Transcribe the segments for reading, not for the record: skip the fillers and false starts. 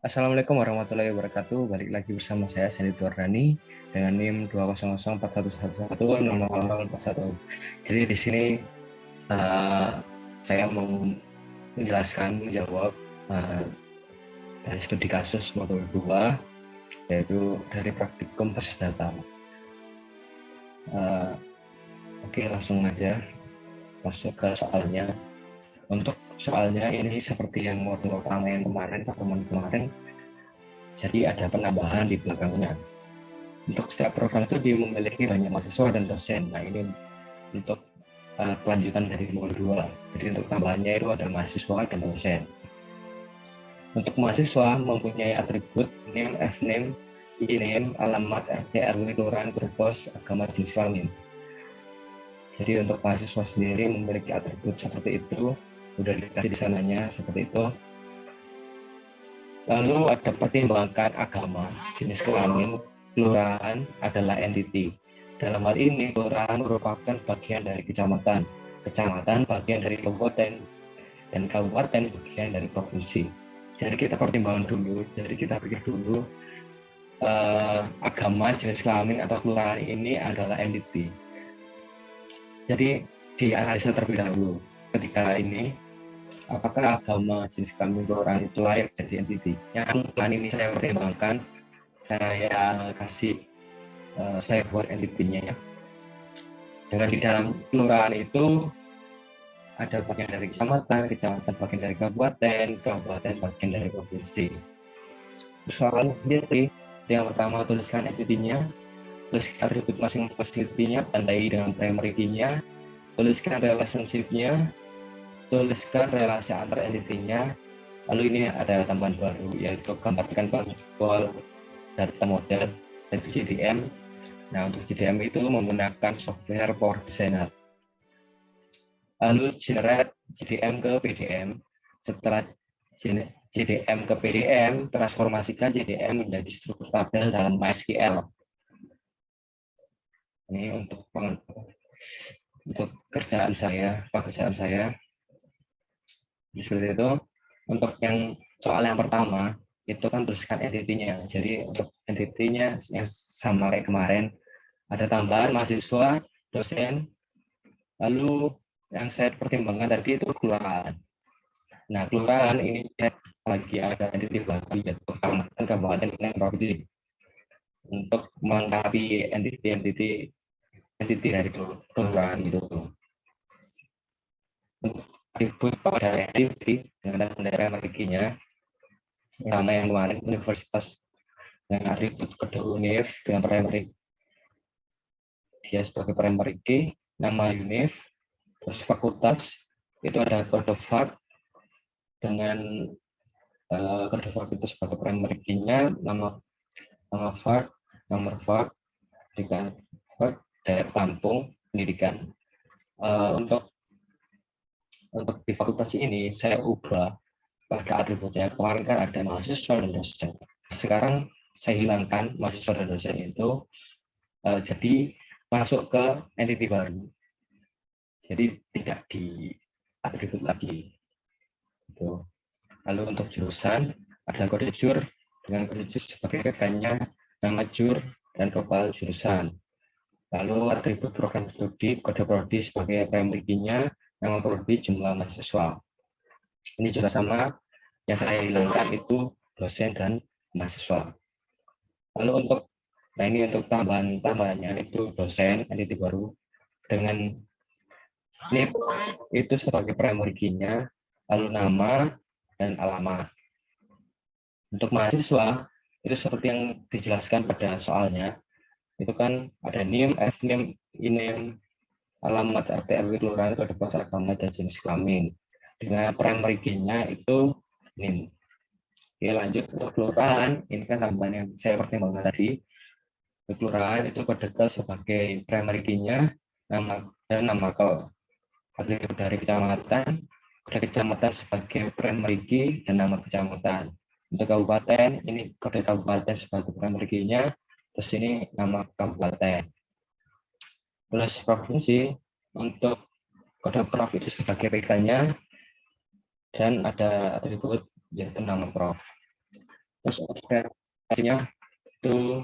Assalamualaikum warahmatullahi wabarakatuh. Balik lagi bersama saya Sandy Wardani dengan NIM 2004111100041. Jadi di sini saya mau menjawab dari studi kasus modul 2 yaitu dari praktikum basis data. Oke, langsung aja masuk ke soalnya. Untuk soalnya ini seperti yang modul pertama yang pertemuan kemarin, jadi ada penambahan di belakangnya. Untuk setiap program itu memiliki banyak mahasiswa dan dosen. Nah, ini untuk kelanjutan dari modul 2. Jadi untuk tambahannya itu ada mahasiswa dan dosen. Untuk mahasiswa mempunyai atribut name, fname, e-name, alamat, RT, RW, kelurahan, grup pos, agama, jenis kelamin. Jadi untuk mahasiswa sendiri memiliki atribut seperti itu, udah dikasih di sananya seperti itu. Lalu ada pertimbangan agama, jenis kelamin, kelurahan adalah entiti. Dalam hal ini, kelurahan merupakan bagian dari kecamatan, kecamatan bagian dari kabupaten, dan kabupaten bagian dari provinsi. Jadi kita pertimbangkan dulu, jadi kita pikir dulu agama, jenis kelamin, atau kelurahan ini adalah entiti. Jadi dianalisa terlebih dahulu ketika ini, apakah agama, jenis kelamin, kelurahan itu layak jadi entiti. Yang kelurahan ini saya pertimbangkan, saya buat entitinya ya. Dengan di dalam kelurahan itu ada bagian dari kecamatan, kecamatan bagian dari kabupaten, kabupaten bagian dari provinsi. Persoalan sendiri, yang pertama tuliskan entitinya, tuliskan atribut masing-masing entitinya, tandai dengan primary key-nya, tuliskan relationship-nya, tuliskan relasi antar entitinya. Lalu ini ada tambahan baru, yaitu gambarkan konsol data model yaitu JDM. Nah, untuk JDM itu menggunakan software Power Designer. Lalu generate JDM ke PDM. Setelah JDM ke PDM, transformasikan JDM menjadi struktur tabel dalam MySQL. Ini untuk pekerjaan saya. Seperti itu. Untuk yang soal yang pertama, itu kan tuliskan entitinya. Jadi untuk entitinya yang sama kayak kemarin, ada tambahan mahasiswa, dosen, lalu yang saya pertimbangkan tadi itu kelurahan. Nah, kelurahan ini lagi ada entiti baru, yaitu kecamatan, kabupaten, dan provinsi. Untuk melengkapi entiti dari kelurahan itu. Untuk atribut pada entiti dengan primary key-nya, sama yang kemarin universitas dengan atribut kode univ dengan primary dia sebagai primary key, nama univ, terus fakultas itu ada kode vak dengan kode vak itu sebagai primary key-nya, nama vak, nomor vak, dengan vak, daerah Lampung, pendidikan. Untuk di fakultas ini saya ubah pada atributnya. Kemarin kan ada mahasiswa dan dosen. Sekarang saya hilangkan mahasiswa dan dosen itu, jadi masuk ke entity baru. Jadi tidak di atribut lagi. Gitu. Lalu untuk jurusan ada kode jur dengan kode jur sebagai rekannya, nama jur dan kepala jurusan. Lalu atribut program studi, kode prodi sebagai primary key-nya, nama prodi, jumlah mahasiswa. Ini juga sama, yang saya hilangkan itu dosen dan mahasiswa. Lalu untuk tambahannya itu dosen, entity baru dengan NIP itu sebagai primary key-nya, lalu nama dan alamat. Untuk mahasiswa itu seperti yang dijelaskan pada soalnya, itu kan ada NIM, fNIM, e-name, alamat, RT, RW, kelurahan, kode pos, agama, dan jenis kelamin. Dengan primary key-nya itu NIM. Oke, lanjut untuk kelurahan, ini kan tambahan yang saya pertimbangkan tadi. Kelurahan itu kode sebagai primary key-nya, nama dan nama atribut dari kecamatan, kode kecamatan sebagai primary key dan nama kecamatan. Untuk kabupaten, ini kode kabupaten sebagai primary key-nya, terus ini nama kabupaten. Terus provinsi, untuk kode prof itu sebagai PK-nya, dan ada atribut yaitu nama prof. Terus orientasinya itu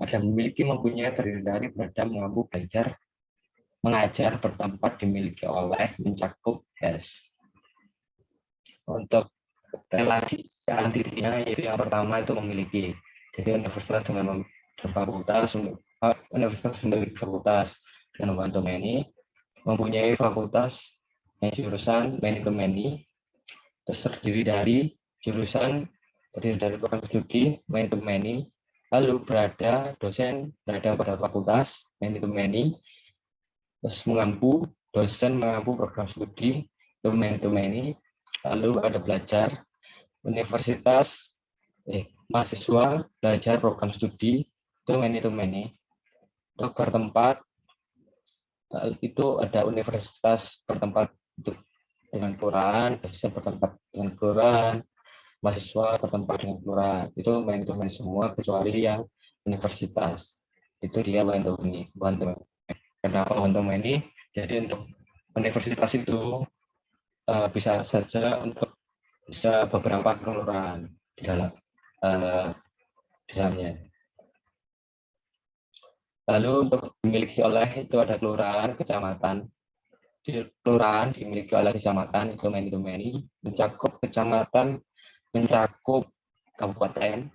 ada mempunyai terdiri dari beragam mampu belajar, mengajar, bertempat, dimiliki oleh, mencakup, has. Untuk relasi titiknya yaitu yang pertama itu memiliki. Jadi universitas dengan fakultas, universitas memiliki fakultas dengan membantu many, mempunyai fakultas jurusan many to many, terus terdiri dari jurusan terdiri dari program studi many to many, lalu dosen berada pada fakultas many to many, terus dosen mengampu program studi many to many, lalu ada belajar universitas mahasiswa belajar program studi itu many to many. Untuk bertempat itu ada universitas bertempat dengan kelurahan, dosen bertempat dengan kelurahan, mahasiswa bertempat dengan kelurahan. Itu many to many semua kecuali yang universitas. Itu dia one to many. Kenapa one to many? Jadi untuk universitas itu bisa saja untuk bisa beberapa kelurahan di dalamnya. Lalu untuk dimiliki oleh itu ada kelurahan, kecamatan. Di kelurahan dimiliki oleh kecamatan itu many to many, mencakup kecamatan, mencakup kabupaten,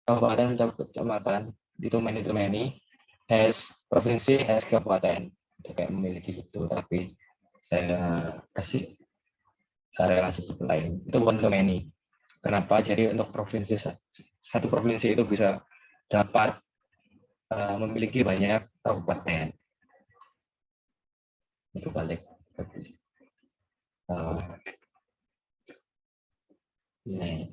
mencakup kecamatan itu many to many, has provinsi, has kabupaten. Itu kayak memiliki itu, tapi saya kasih relasi lain. Itu one to many. Kenapa? Jadi untuk provinsi, satu provinsi itu bisa dapat memiliki banyak kabupaten. Itu balik. Nah,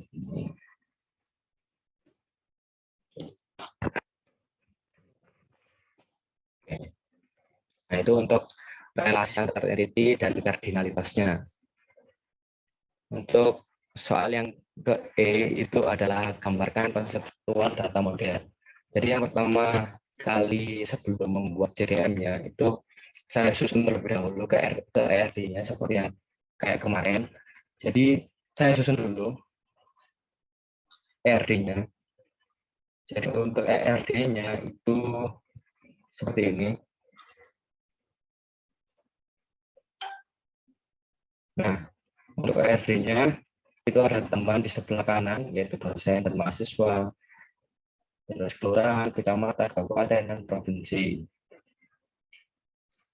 itu untuk relasi antar entity dan kardinalitasnya. Untuk soal yang ke E itu adalah gambarkan konseptual data model. Jadi yang pertama kali sebelum membuat JDM-nya itu saya susun terlebih dahulu ke ERD-nya seperti yang kayak kemarin. Jadi saya susun dulu ERD-nya. Jadi untuk ERD-nya itu seperti ini. Nah, untuk ERD-nya itu ada teman di sebelah kanan, yaitu dosen dan mahasiswa, terus kelurahan, kecamatan, kabupaten, dan provinsi.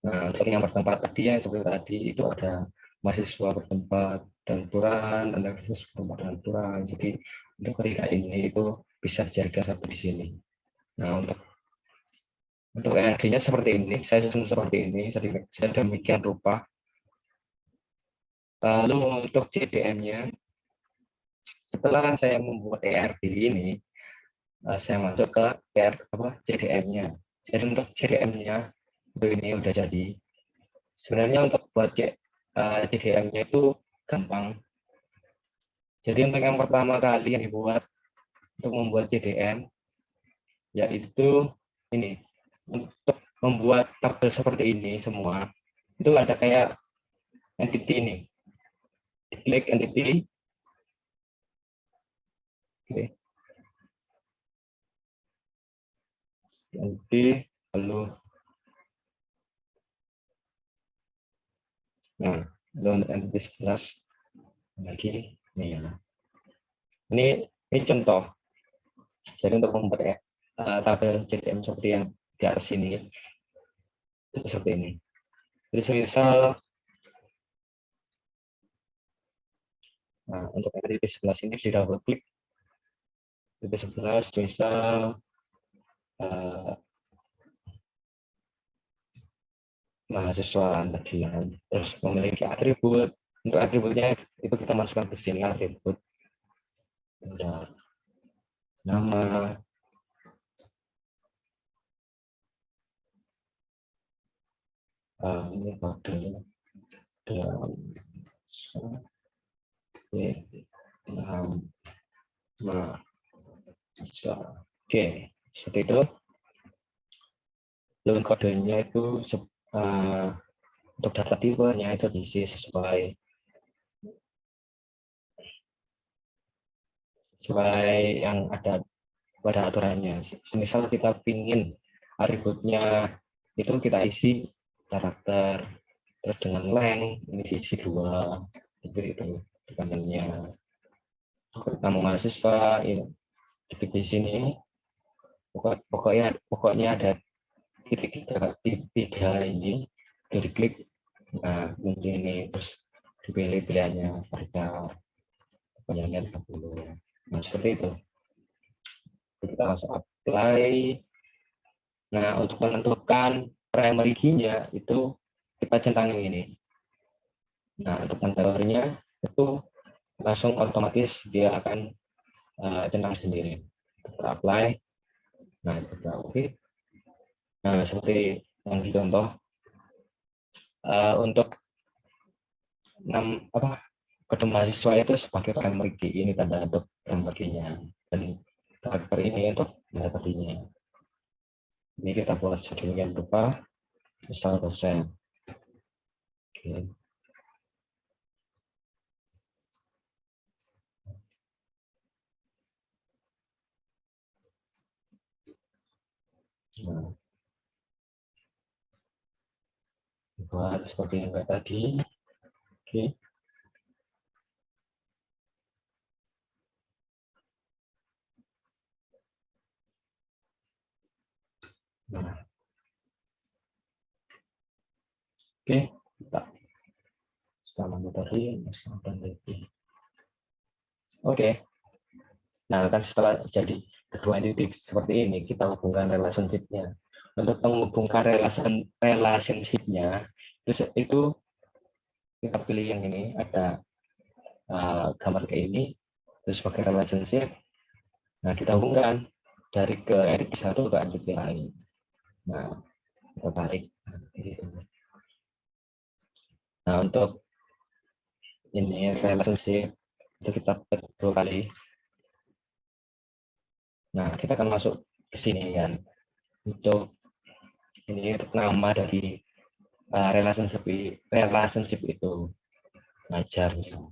Nah, untuk yang bertempat tadi, yang seperti tadi, itu ada mahasiswa bertempat dan kelurahan, dan mahasiswa bertempat dan kelurahan. Jadi, untuk ketiga ini itu bisa dijadikan satu di sini. Nah, untuk ERD-nya seperti ini, saya susun seperti ini, saya demikian rupa. Lalu untuk CDM-nya, setelah saya membuat ERD ini, saya masuk ke CDM-nya. Jadi untuk CDM-nya ini udah jadi. Sebenarnya untuk buat CDM-nya itu gampang. Jadi untuk yang pertama kali yang dibuat untuk membuat CDM, yaitu ini. Untuk membuat tabel seperti ini semua, itu ada kayak entity ini. Klik entity. Oke. Entity, lalu lalu entity 11 lagi ini ya. Ini contoh. Jadi untuk membuat tabel CDM seperti yang di atas ini, itu seperti ini. Jadi semisal untuk entity 11 ini di double klik, entity 11 misal mahasiswa tadi, terus memiliki atribut. Untuk atributnya itu kita masukkan ke sini atribut. Nama, ini kode oke, seperti itu. Lalu kodenya itu untuk data tipenya itu diisi sesuai sesuai yang ada pada aturannya. Misal kita pingin atributnya itu kita isi karakter, terus dengan length ini diisi 2, itu departemennya. Nama mahasiswa ini di sini pokoknya ada titik tiga ini, diklik, nah kunci ini, terus dipilih pilihannya varchar, panjangnya 30. Nah seperti itu. Kita langsung apply. Nah untuk menentukan primary key-nya itu kita centangin ini. Nah untuk controllernya itu langsung otomatis dia akan centang sendiri. Kita apply. Nah kita oke. Nah seperti yang di contoh, untuk kode mahasiswa itu sebagai primary key, ini tanda untuk primary key-nya, dan karakter ini untuk data key-nya. Ini kita buat sedemikian rupa, misal dosen. Oke. Nah, buat seperti yang kayak tadi. Oke. Nah, oke, kita sudah tadi. Oke. Nah, kan setelah jadi kedua titik seperti ini, kita hubungkan relationship-nya. Untuk menghubungkan relationship-nya, itu kita pilih yang ini, ada gambar kayak ini, terus pakai relationship. Nah, kita hubungkan dari ke entity satu ke entity lain. Nah, kita tarik. Nah, untuk ini relationship itu kita petik 2 kali. Nah, kita akan masuk ke sini kan. Untuk ini untuk nama dari relationship itu ngajar misalnya.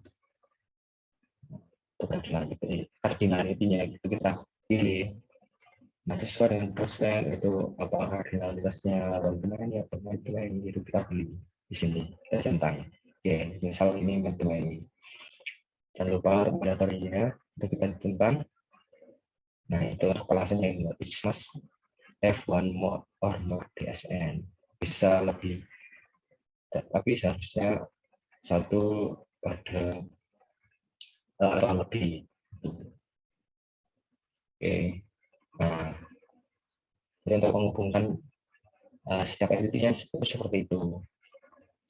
Kardinalitinya itu kita pilih. Mahasiswa dan dosen itu apa kardinalitasnya, bagaimana ya, itu kita pilih di sini. Kita centang. Oke, misal ini ini. Jangan lupa mandatorinya itu kita centang. Nah, itu kelasnya yang Ismas F1 mode or mode DSN. Bisa lebih, tapi seharusnya 1/2 lebih. Oke. Nah, jadi untuk menghubungkan setiap entity-nya seperti itu.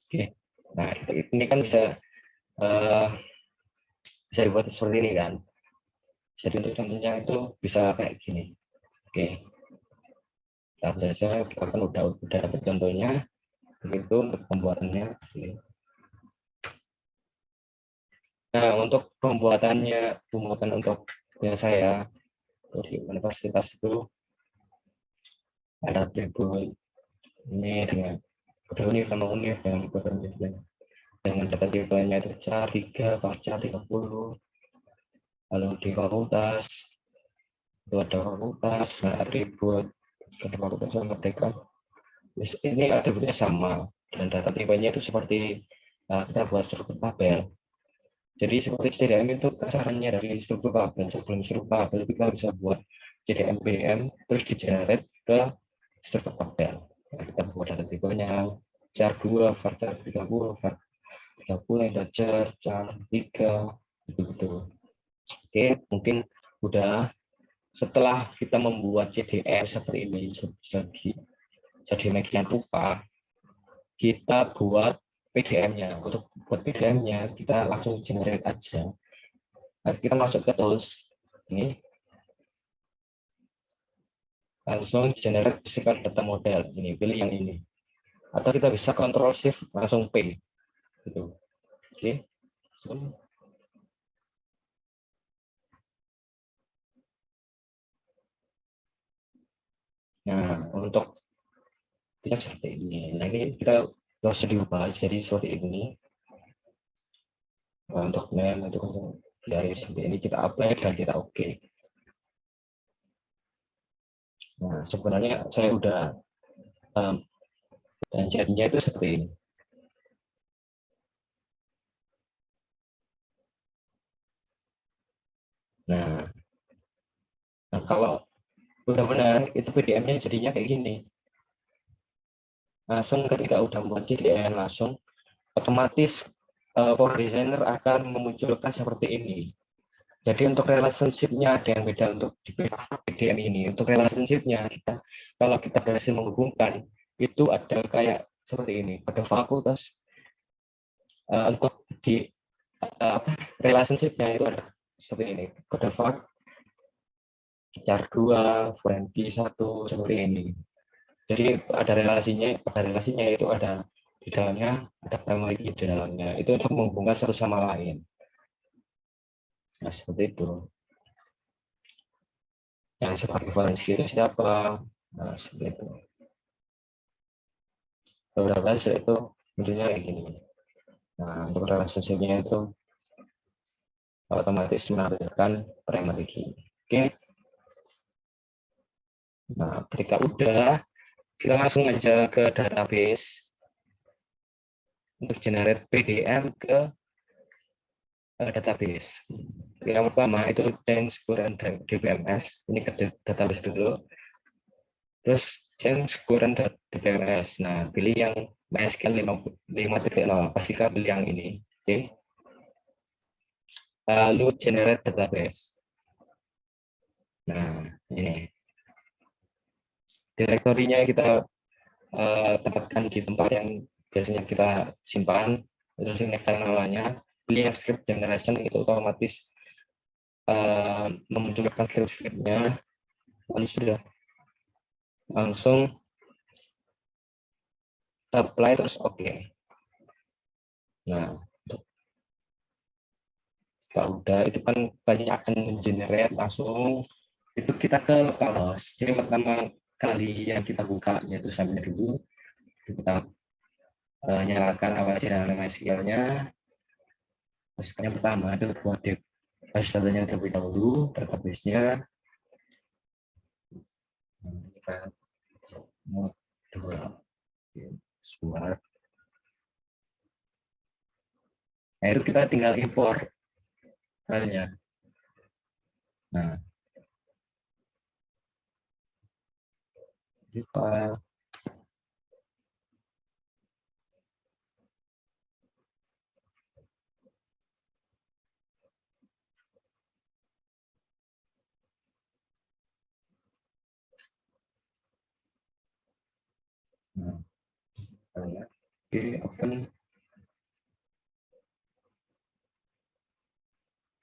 Oke. Nah, ini kan bisa dibuat seperti ini kan. Jadi untuk contohnya itu bisa kayak gini. Oke. Kita belajar, kita kan udah dapat contohnya. Begitu untuk pembuatannya. Nah, untuk pembuatan untuk yang saya di universitas itu ada atribut ini dengan kode univ, nama univ, dan kode univ dengan data tipenya itu char 3, varchar 30. Lalu di fakultas itu ada fakultas, nah atribut kode fakultas sama dekan. Ini atributnya sama dan data tipenya itu seperti kita buat struktur tabel. Jadi seperti CDM itu kasarannya dari struktur tabel. Sebelum struktur tabel kita bisa buat CDM PM terus di-generate ke struktur tabel. Nah, kita buat data tipenya char 2, varchar 30, var 30, integer, char 3, gitu. Oke, mungkin udah. Setelah kita membuat CDM seperti ini sedemikian rupa, kita buat PDM-nya. Untuk buat PDM-nya kita langsung generate aja. Nah, kita masuk ke tools ini, langsung generate physical data model. Ini pilih yang ini. Atau kita bisa Ctrl Shift langsung P. Gitu. Oke. Nah, untuk kita seperti ini. Nah, ini kita harus diubah jadi seperti ini. Nah, untuk name itu dari seperti ini kita apply dan kita oke. Nah, sebenarnya saya udah dan jadinya itu seperti ini. Nah, kalau udah benar itu PDM-nya jadinya kayak gini. Langsung ketika udah buat JDN langsung otomatis Power Designer akan memunculkan seperti ini. Jadi untuk relationship-nya ada yang beda untuk di PDM ini. Untuk relationship-nya kita kalau kita berhasil menghubungkan itu ada kayak seperti ini. Pada fakultas untuk di relationship-nya itu ada seperti ini. Pada fak char 2, friendly 1 seperti ini. Jadi pada relasinya itu ada di dalamnya ada primary di dalamnya. Itu untuk menghubungkan satu sama lain. Nah, seperti itu. Yang seperti forensi itu siapa? Nah, seperti itu. Beberapa itu intinya kayak gini. Nah, untuk relationship-nya itu otomatis menampilkan primary key. Oke. Nah, ketika udah, kita langsung aja ke database untuk generate PDM ke database. Yang pertama itu change current DBMS. Ini ke database dulu. Terus change current DBMS. Nah, pilih yang MySQL 5.0. Pastikan pilih yang ini. Oke. Lalu generate database. Nah, ini. Direktorinya kita tempatkan di tempat yang biasanya kita simpan. Terus ini file namanya. Pilih yang script generation itu otomatis memunculkan script-scriptnya. Lalu sudah langsung apply terus oke. Nah, kalau udah itu kan banyak akan mengenerate langsung itu kita ke localhost. Jadi pertama kali yang kita buka yaitu sampai dulu kita nyalakan awal channel MySQL-nya. Terus yang pertama itu buat base-nya terlebih dahulu, database-nya kita dua smart. Nah, itu kita tinggal import filenya. Nah, di file nah, oke, open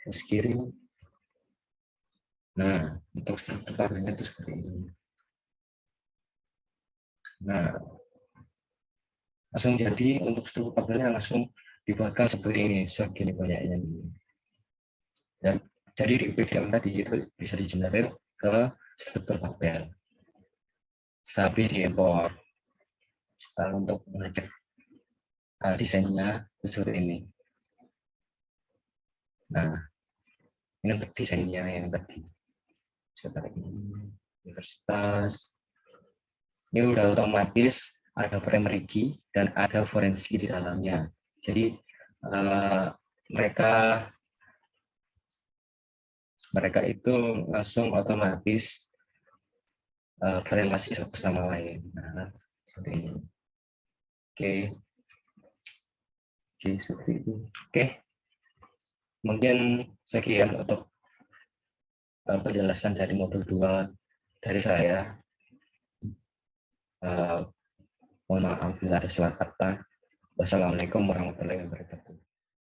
terus kirim. Nah, untuk struktur tabelnya itu seperti ini. Nah, langsung jadi untuk struktur tabelnya langsung dibuatkan seperti ini, segini banyaknya. Dan jadi di PDM tadi itu bisa digenerate ke struktur tabel. Habis diimport. Lalu untuk mengecek desainnya itu seperti ini. Nah, ini untuk desainnya yang tadi. Seperti ini. Universitas. Ini udah otomatis ada primary key dan ada forensik di dalamnya. Jadi mereka itu langsung otomatis berrelasi satu sama lain. Nah, seperti ini. Oke, seperti itu. Oke, mungkin sekian untuk penjelasan dari modul 2 dari saya. Mohon maaf bila ada salah kata. Wassalamualaikum warahmatullahi wabarakatuh.